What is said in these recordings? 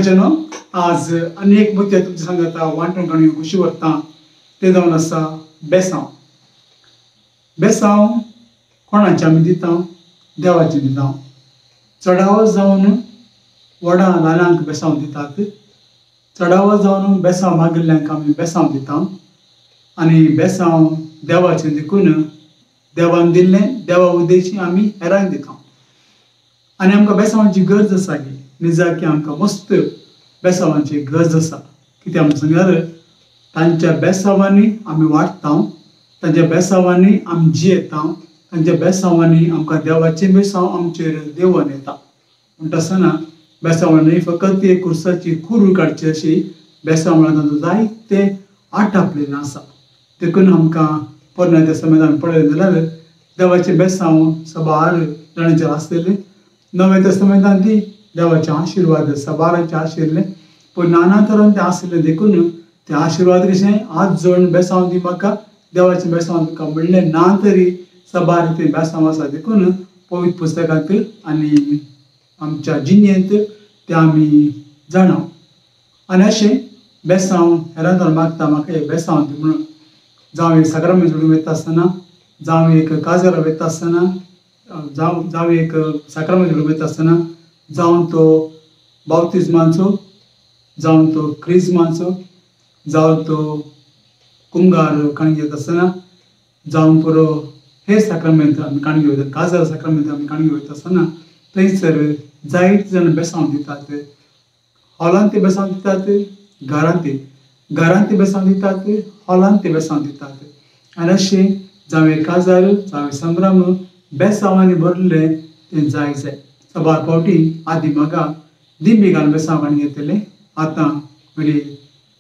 भजनो आज अनेक मुद्दे तुमच्या सांगत वांटून काडून कशी व्हरता ते जावन आसा बेसांव. बेसांव कोणाचे आमी दिता? देवाचे दिता. चडावो जावन व्हडा ल्हानांक बेसांव दितात. चडावो जावन बेसांव मागिल्ल्यांक आमी बेसांव दिता आनी बेसांव देवाचे देखून देवान दिल्लें देवा उद्देशी आमी हेरांक दिता. आनी आमकां बेसांवाची गरज आसा निजा की आमकां मस्त बेसांवाची गरज आसा. कित्याक म्हणून सांगल्यार तांच्या बेसांवांनी आमी वाडटा, तांच्या बेसांवांनी आमी जियेता, तांच्या बेसांवांनी आमकां देवाचे बेसांव आमचेर देंवन येता. म्हणटा आसतना बेसांवांनी फकत एक कुर्साची कूर काडची अशी बेसांव म्हळ्यार तातूंत जायते आठ आपलेलें आसा. देखून आमकां पोरण्या तेस्तामेंतांत आमी पळयलें जाल्यार देवाचे बेसांव साबार जाणांचेर आसलेलें. नवे तेस्तामेंतांत देवाचे आशिर्वाद साबारांचे आशिल्ले, पूण नाना तरेन तें आशिल्लें देखून ते आशिर्वाद कशें आज जोडून बेसांव दी म्हाका देवाचे बेसांव तुका म्हणलें ना तरी साबार ते बेसांव आसा. देखून पवित्र पुस्तकांत आनी आमच्या जिणेंत ते आमी जाणा. आनी अशें बेसांव हेरां तोंड मागता म्हाका हे बेसांव दी म्हणून. जावं एक साक्रामेंत जोडूंक वयता आसतना, जावं एक काजार वयता आसतना, जावं एक साक्रामेंत जोडूंक वयता आसतना, जावं तो बावतिजमाचो, जावं तो क्रिस्माचो, जावं तो कुंगार काणयो घेता आसतना, जावं पुरो हे साक्रामेंत आमी काणयो वयता, काजार साक्रामेंत आमी काणयो वयता आसतना थंयसर जायते जाण बेसांव दितात. हॉलांत ते बेसांव दितात, घरांत ते बेसांव दितात, हॉलांत ते बेसांव दितात. आनी अशें जावं काजार जावं संभ्रम बेसांवांनी भरलें तें जाय. साबार फावटी आदी म्हाका दिंबी घालून बेसांव काणून घेतले. आतां म्हणजे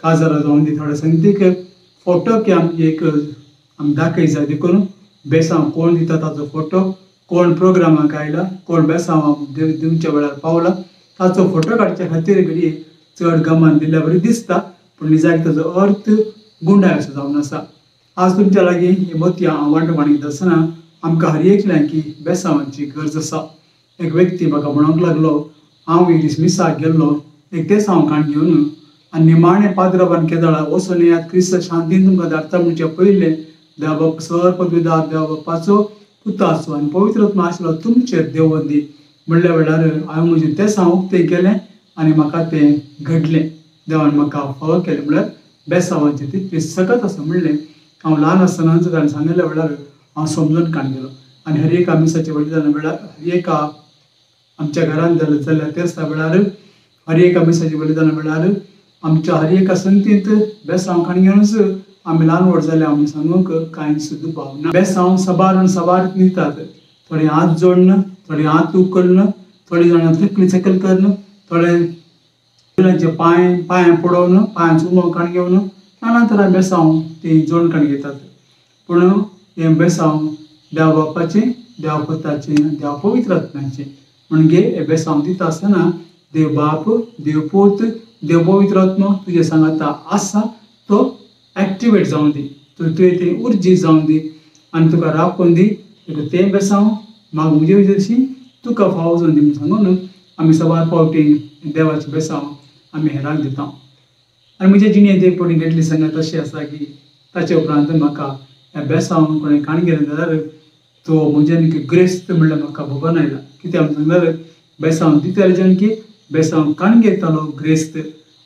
काजारा जावन दी थोड्या संगीत फोटो की आमी दाखय जाय. देखून बेसांव कोण दिता ताचो फोटो, कोण प्रोग्रामाक आयला, कोण बेसांव दिवच्या वेळार पावला ताचो फोटो काडच्या खातीर घडये चड गमान दिल्या बरी दिसता, पूण निजाक ताचो अर्थ गुंडाळ असो जावन आसा. आज तुमच्या लागीं ही मोतयां हांव वांटून काडून घेता आसतना आमकां हर एकल्यांक की बेसांवाची गरज आसा. एक व्यक्ती म्हाका म्हणूंक लागलो, हांव एक दीस मिसाक गेल्लो एक बेसांव काण घेवन आनी निमाणें पाद्रबान केदाळा वचून येयात क्रिस्त शांतीन तुमकां धाडटा म्हणचे पयलें देवा बाप सर पदवीदार देवा बापाचो पुताचो आनी पवित्र आत्मा आशिल्लो तुमचेर देंवोन दी म्हणल्या वेळार हांवें म्हजें तेसांव उक्तें केलें आनी म्हाका तें घडलें. देवान म्हाका फावो केलें म्हळ्यार बेसांवाचें तितलें सकत आसा म्हणलें. हांव ल्हान आसतनाच ताणें सांगिल्ल्या वेळार हांव समजून काण गेलो आनी हर एका मिसाच्या बलिदाना वेळार हर एका आमच्या घरांत जाल्यार तेस्ता वेळार हर एका मिसाच्या बलिदाना वेळार आमच्या हर एका संगतींत बेसांव काण घेवनच आमी ल्हान व्हड जाले आमी सांगूंक कांय सुद्दां पावना. बेसांव साबार दितात. थोडे हात जोडन, थोडे हात उखलन, थोडे जाणां तकली सकयल करन, थोड्यांचे पांय पडोवन पांयांचो उमो काण घेवन नाना तरेन बेसांव ती जोडून काण घेतात. पूण हें बेसांव देवा बापाचें, देवा पुताचें, देवा पवित्र आत्म्याचें. म्हणजे हे बेसांव दिता आसतना देव बाप, देव पूत, देव पवित्र आत्मा तुजे सांगाता आसा तो एक्टिवेट जावन दी, तुवें ती उर्जी जावन दी आनी तुका राखून दी. तें बेसांव म्हाका म्हजे जशी तुका फावो जावन दी म्हूण सांगून आमी साबार फावटी देवाचे बेसांव आमी हेरांक दिता. आनी म्हज्या जिणेंत एक फावटी घडली सांगत अशी आसा की ताचे उपरांत म्हाका ह्या बेसांव कोणें काण गेलें जाल्यार तो म्हज्यान ग्रेस्त म्हणल्यार म्हाका भोगोन आयला. कित्याक सांगल्यार बेसांव दिताले जाण की बेसांव काण घेतालो ग्रेस्त.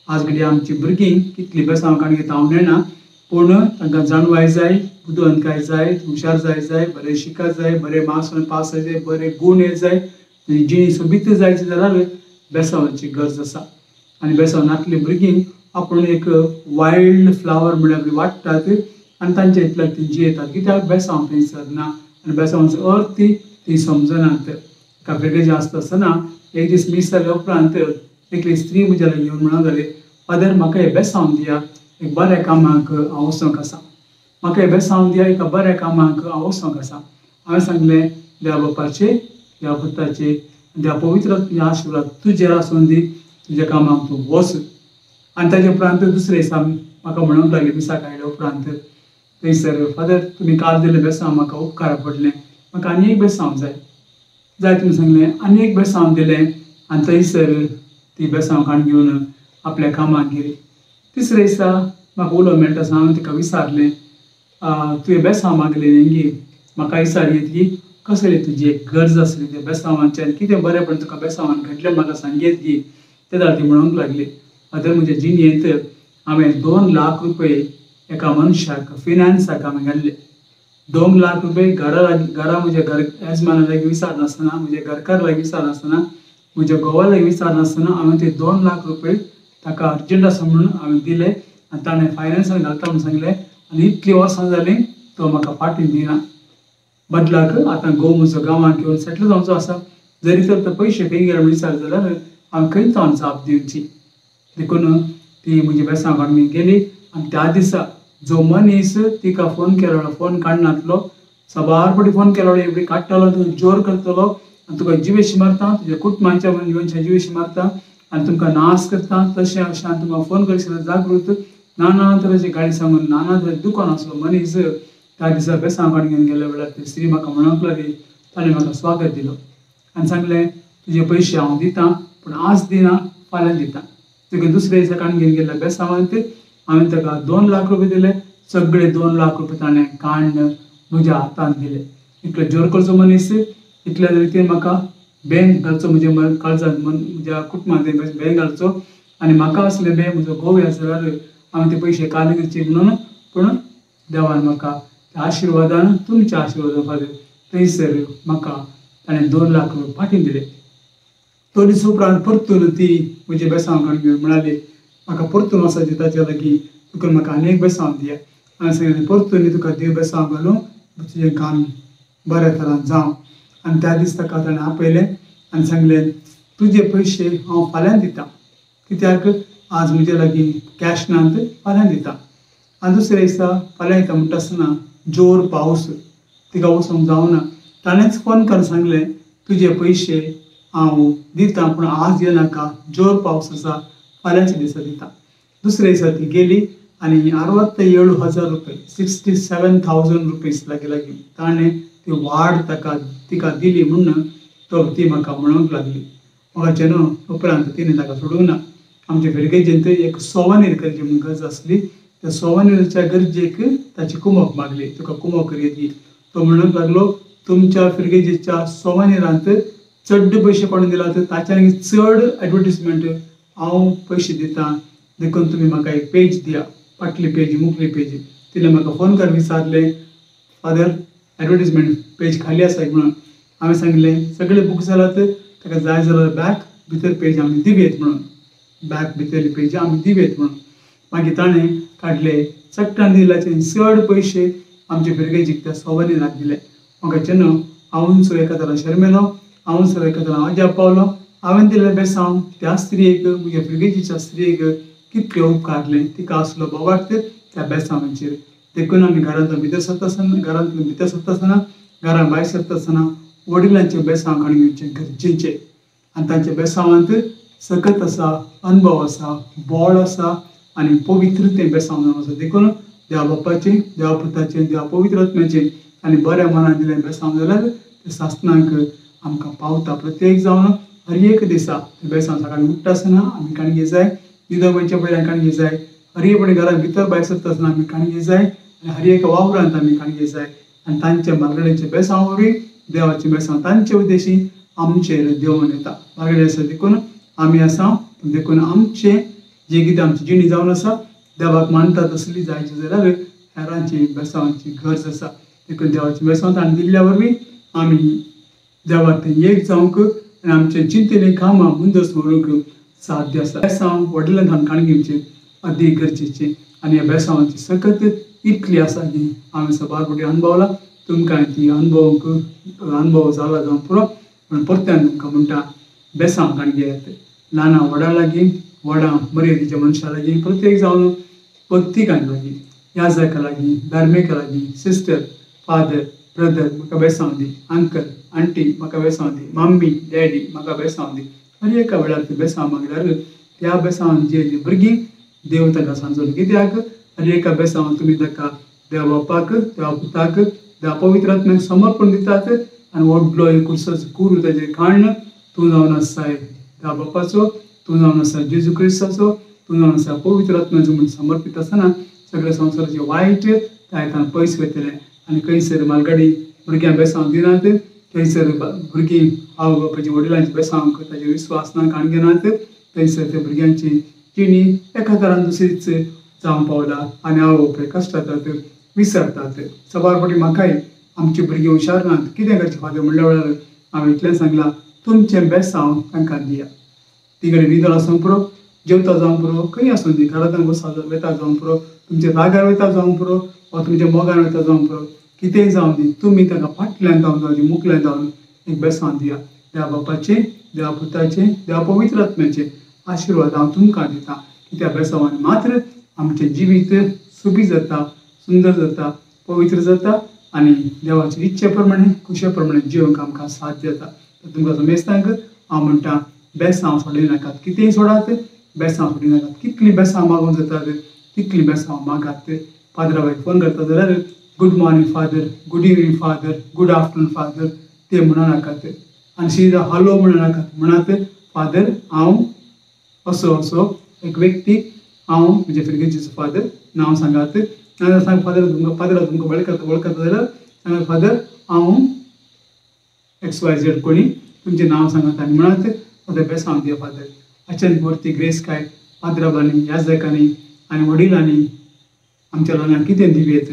आज घडये आमची भुरगीं कितलीं बेसांव काण घेता हांव नेना, पूण तांकां जाणवाय जाय, बुदवंतकाय जाय, हुशार जाय, बरें शिकत जाय, बरें मार्क्स पास जाय, बरे गूण येत जाय, जिणी सोबीत जायची जाल्यार बेसांवाची गरज आसा. आनी बेसांव नातलीं भुरगीं आपूण एक वायल्ड फ्लावर म्हळ्यार वाडटात आनी तांच्या इतल्याक ती जियेतात. कित्याक बेसांव थंयसर ना आनी बेसांवाचो अर्थ ती समजनात. एका भुरगें आसता आसतना एक दीस मीस जाल्या उपरांत एकली स्त्री म्हज्या लागीं येवन म्हणूंक लागली, फादर म्हाका हे बेसांव दिया, एक बऱ्या कामाक हांव वचोंक आसा. म्हाका हे बेसांव दिया, एका बऱ्या कामाक हांव वचोंक आसा. हांवें सांगलें देवा बापाचें, देवा पुताचें, देवा पवित्र आशिर्वाद तुजेर आसून दी, तुज्या कामाक तूं वच. आनी ताजे उपरांत दुसरे दिसा म्हाका म्हणूंक लागली मिसाक आयल्या उपरांत थंयसर, फादर तुमी काल दिल्लें बेसांव म्हाका उपकारा पडलें, म्हाका आनी एक बेसांव जाय. तुमी सांगलें आनी एक बेसांव दिलें आनी थंयसर ती बेसांव खाण घेवन आपल्या कामाक गेली. तिसरे दिसा म्हाका उलो मेळटा आसतना हांवें तिका विचारलें, तुवें बेसांव मागलें न्ही, म्हाका विचारलें की कसली तुजी एक गरज आसली त्या बेसांवांची आनी कितें बरेंपण तुका बेसांवान घडलें म्हाका सांगीत गी. तेन्ना ती म्हणूंक लागली, फादर म्हज्या जिणेंत हांवें 2 लाख रुपये एका मनशाक फिनान्साक हांवें घाल्ले. 2 लाख रुपये घरा म्हज्या घर येजमाना लागीं विचारनासतना, म्हज्या घरकार लागीं विचारनासतना, म्हज्या घोवा लागीं विचारनासतना हांवें ते 2 लाख रुपये ताका अर्जंट आसा म्हणून हांवें दिले आनी ताणें फायनान्सान घालता म्हणून सांगलें आनी इतलीं वर्सां जालीं तो म्हाका फाटीं दिना. बदलाक आतां घोव म्हजो गांवांत येवन सेटल जावचो आसा. जरी तर तो पयशे खंय गेले म्हूण विचार जाल्यार हांवें खंय तावन जाप दिवची. देखून ती म्हजी बेसांव काडून गेली आनी त्या दिसा जो मनीस तिका फोन केलो, फोन काडनातलो, सबारपटी फोन केलो, एवढी काडटलो, तुका जोर करतलो आनी तुका जिवेशी मारता, तुज्या कुटुंबाच्या मनशाच्या जिवेशी मारता आनी तुमकां नाश करता, तशें अशें आनी तुमकां फोन करशिना जागृत नाना तरेची गाडी सांगून नाना तरेचे दुकान आसलो मनीस त्या दिसा बेसांव काडून घेवन गेल्या वेळार ती स्त्री म्हाका म्हणूंक लागली, ताणें म्हाका स्वागत दिलो आनी सांगलें तुजे पयशे हांव दितां पूण आज दिना, फाल्यां दितां. तुका दुसऱ्या दिसा काडून घेवन गेल्ल्या बेसांवांत हांवें ताका 2 लाख रुपये दिले. सगळे 2 लाख रुपये ताणें काडून म्हज्या हातांत दिले. इतलो जोर करचो मनीस, इतल्या रितीन म्हाका बँक घालचो, म्हज्या काळजांत म्हज्या कुटुंबांत बँक घालचो आनी म्हाका असलें बँक म्हजो घोव जाल्यार हांवें ते पयशे काले करचे म्हणून. पूण देवान म्हाका त्या आशिर्वादान, तुमच्या आशिर्वादान फादर थंयसर म्हाका ताणें 2 लाख रुपये फाटीं दिले. तो दीस उपरांत परतून ती म्हजे बेसांव काडून घेवन म्हणाली, म्हाका परतून वचपाचें ताच्या लागीं, तुका म्हाका आनी एक बेसांव दिया. हांवें सांगलें परतून तुका देव बेसांव घालूं, तुजें काम बऱ्या तरान जावं. आनी त्या दीस ताका ताणें आपयलें आनी सांगलें तुजे पयशे हांव फाल्यां दितां, कित्याक आज म्हजे लागीं कॅश नात, फाल्यां दितां. आनी दुसऱ्या दिसा फाल्यां येता म्हणटा आसतना जोर पावस, तिका वचोंक जावना. ताणेंच फोन करून सांगलें तुजे पयशे हांव दितां पूण आज येनाका, जोर पावस आसा, फाल्यांच्या दिसा दितां. दुसऱ्या दिसा ती गेली आनी 67,000 रुपये 67,000 रुपीज लागीं ताणें ती वाड तिका दिली म्हणून ती म्हाका म्हणूंक लागली. म्हाका न्हू उपरांत तिणें ताका सोडूंक ना. आमच्या फिरगेजेंत एक सोवानीर करची म्हणून गरज आसली. त्या सोवानीरच्या गरजेक ताची कुमक मागली, तुका कुमक करीत दी. तो म्हणूंक लागलो तुमच्या फिरगेजेच्या सोवानीरांत चड पयशे कोणें दिला ताच्या चड एडवर्टिजमेंट हांव पयशे दितां, देखून तुमी म्हाका एक पेज दिया, फाटली पेज, मुखली पेज. तिणें म्हाका फोन करून विचारलें फादर एडवर्टिजमेंट पेज खाली आसा म्हणून. हांवें सांगलें सगळे बूक जाल्यात, ताका जाय जाल्यार बॅक भितर पेज आमी दिवेत म्हणून, बॅक भितरली पेज आमी दिवेत म्हणून. मागीर ताणें काडले चट्टान दिल्याचे चड पयशे आमचे फिरगेजीक त्या सोवानीराक दिले. म्हाका न्हू हांवूच एका तरा शर्मेलो, हांवूच एका तरा अजाप पावलो. हांवें दिल्लें बेसांव त्या स्त्रीक, म्हज्या फिरगेजीच्या स्त्रीक कितलें उपकारलें, तिका आसलो बोवाट त्या बेसांवाचेर. देखून आमी घरांतल्यान भितर सरता आसतना घरां भायर सरता आसतना वडिलांचें बेसांव काडून घेवचें गरजेचें. आनी तांच्या बेसांवांत सकत आसा, अनुभव आसा, बोळ आसा आनी पवित्र तें बेसांव जावन आसा. देखून देवा बापाचें, देवा पुताचें, देवा पवित्र आत्म्याचें आनी बऱ्या मनान दिलें बेसांव जाल्यार तें सासणाक आमकां पावता. प्रत्येक जावन हर एक दिसा तें बेसांव सकाळीं उठ्ठा आसतना आमी काणगे जाय, न्हिदो वयच्या पयलीं काणगे जाय, हर एक फावटी घरां भितर भायर सरता आसतना आमी काणगे जाय आनी हर एक वावरांत आमी काणगे जाय. आनी तांच्या मागणेचें बेसांव वरवीं देवाचें बेसांव तांचे उद्देशी आमचेर देंवून येता. मागणे आसा देखून आमी आसा, देखून आमचें जें कितें आमची जिणी जावन आसा देवाक मानता तसली जायची जाल्यार हेरांची बेसांवाची गरज आसा. देखून देवाचें बेसांव ताणें दिल्ल्या वरवीं आमी देवाक तें एक जावंक आनी आमचे चिंतलें कामां मुंदस व्हरूंक साध्य आसा. बेसांव वडिलांक आमी काणून घेवचें अदीक गरजेचें आनी ह्या बेसांवाची सकत इतली आसा की हांवें सबारपटी अणभवला. तुमकां ती अणभव जाला जावं पुरो, पूण परत्यान तुमकां म्हणटा बेसांव काणून घेयात. ल्हाना व्हडा लागीं, व्हडा मर्यादेच्या मनशा लागीं, प्रत्येक जावन भक्तिकांक लागीं, याजका लागीं, धार्मिका लागीं, सिस्टर, फादर, ब्रदर म्हाका बेसांव दी, अंकल, आंटी म्हाका बेसांव दी, मम्मी, डॅडी म्हाका बेसांव दी. हर एका वेळार ते बेसांव मागल्यार त्या बेसांवान जेली भुरगीं देव ताका सांजोवन. कित्याक हर एका बेसांव तुमी ताका देवा बापाक, देवा पुताक, देवा पवित्र आत्म्याक समर्पण दितात आनी व्हडलो एक कुर्साचो कूर ताचेर काडून तूं जावन आसाय देवा बापाचो, तूं जावन आसा जेजू क्रिस्ताचो, तूं जावन आसा पवित्र आत्म्याचो म्हूण समर्पीत आसतना सगळे संवसाराचे वायट तायतान पयस वयतले आनी खंयसर मालगाडी भुरग्यांक बेसांव दिनात, थंयसर भुरगीं आवय बापायची वडिलांची बेसांव ताचेर विस्वास ना काण घेनात, थंयसर त्या भुरग्यांची जिणी एका तरान दुसरीच जावं पावला आनी आवय बापाय कश्टातात, विसरतात. सवार फावटी म्हाकाय आमची भुरगीं हुशार नात, कितें करचें फादर म्हणल्या वेळार हांवें इतलें सांगलां, तुमचें बेसांव तांकां दिया. तिकडे न्हिदोन आसूं पुरो, जेवता जावं पुरो, खंय आसूं दी, घरांत बसा वेता जावं पुरो, तुमच्या जाग्यार वयता जावं पुरो वा तुमच्या मोगान वयता जावं पुरो, कितेंय जावं दी, तुमी तांकां फाटल्यान जावं दी, मुखल्यान जावन एक बेसांव दिया. देवा बापाचें, देवा पुताचें, देवा पवित्र आत्म्याचें आशिर्वाद हांव तुमकां दितां की त्या बेसांवान मात्र आमचें जिवीत सुबी जाता, सुंदर जाता, पवित्र जाता आनी देवाचे इच्छे प्रमाणे खुशे प्रमाणे जिवंक आमकां साथ जाता. तुमकां समेस्तांक हांव म्हणटा, बेसांव सोडली नाकात, कितेंय सोडात, बेसांव सोडी नाकात. कितली बेसांव मागूंक जातात तितली बेसांव मागात. फादराक फोन करता जाल्यार good morning father, good evening father, good afternoon father ते म्हणूं नाकात आनी सीदा हॅलो म्हणूं नाकात. म्हणात फादर हांव असो एक व्यक्ती, हांव म्हज्या भुरग्याचें फादर नांव सांगात. नाजाल्यार सांग फादर तुमकां वळखता जाल्यार सांगात फादर हांव XYZ कोणी, तुमचें नांव सांगात आनी म्हणात फादर बेसांव दिया फादर. अचानक वरती ग्रेस काय पाद्राबांनी, याजकांनी आनी वडिलांनी आमच्या लोकांक कितें दिवेत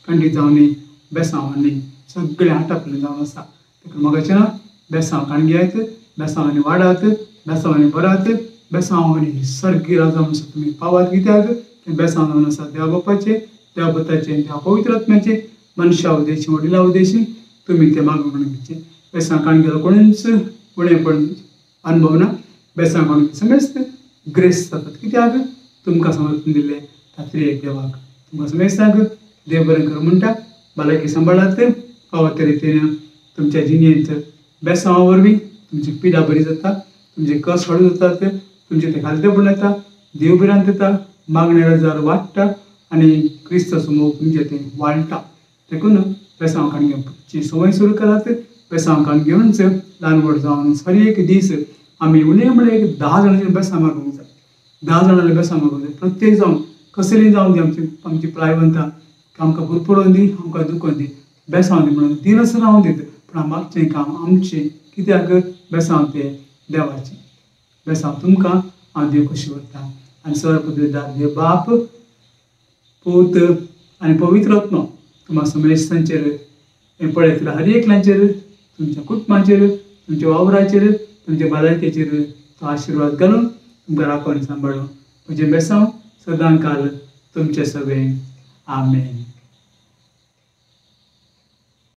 खंडीत जावनी, बेसांवांनी सगळें आटापलें जावन आसा. देखून मोगाचें ना, बेसांव काण घेयात, बेसांवांनी वाडात, बेसांवांनी बरात, बेसांवांनी सर्गी राजा म्हणून तुमी पावात. कित्याक बेसांव जावन आसा देवा बापाचें, देवा पुताचें, देवा पवित्र आत्म्याचें, मनशा उदेशी, वडिला उदेशी तुमी तें मागून म्हणून घेवचें. बेसांव काण घेतलो कोणूच उणेंपण अनुभव ना. बेसांव काण समेस्त ग्रेस जातात. कित्याक तुमकां समर्पण दिल्लें तातरी एक देवाक. तुमकां समेस्तांक देव बरें करूं म्हणटा. भलायकी सांबाळात, फावो ते रितीन तुमच्या जिणेंत बेसांवा वरवीं तुमची पिडा बरी जाता, तुमचे कस हळू जातात, तुमचे ते खालतेपण येता, देव बिरांत येता, मागणे रजार वाडटा आनी क्रिस्ताचो मोग तुमचे ते वाडटा. देखून बेसांव काण घेवपाची संवय सुरू करात. बेसांव काण घेवनच ल्हान व्हड जावन सारी एक दीस आमी उणें म्हणल्यार एक 10 जाणांचेर बेसांव मागूंक जाय. 10 जाणांचेर बेसांव मागूंक जाय. प्रत्येक जावन कसलीय जावन दी आमची प्रायवंतां आमकां भरपुरोन दी, आमकां दुखोवन दी, बेसांव दी म्हणून दिनच रावन दीत. पूण मागचें काम आमचें, कित्याक बेसांव तें देवाचें. बेसांव तुमकां हांव देव खुशी व्हरतां आनी सर्वपदवीदार देव बाप, पूत आनी पवित्र आत्मा तुम्हा समेस्तांचेर हें पळयतलो. हर एकल्याचेर, तुमच्या कुटुंबाचेर, तुमच्या वावराचेर, तुमच्या भलायकेचेर तो आशिर्वाद घालून तुमकां राखून सांबाळून म्हजें बेसांव सदां काल तुमचे सगळे. आमेन.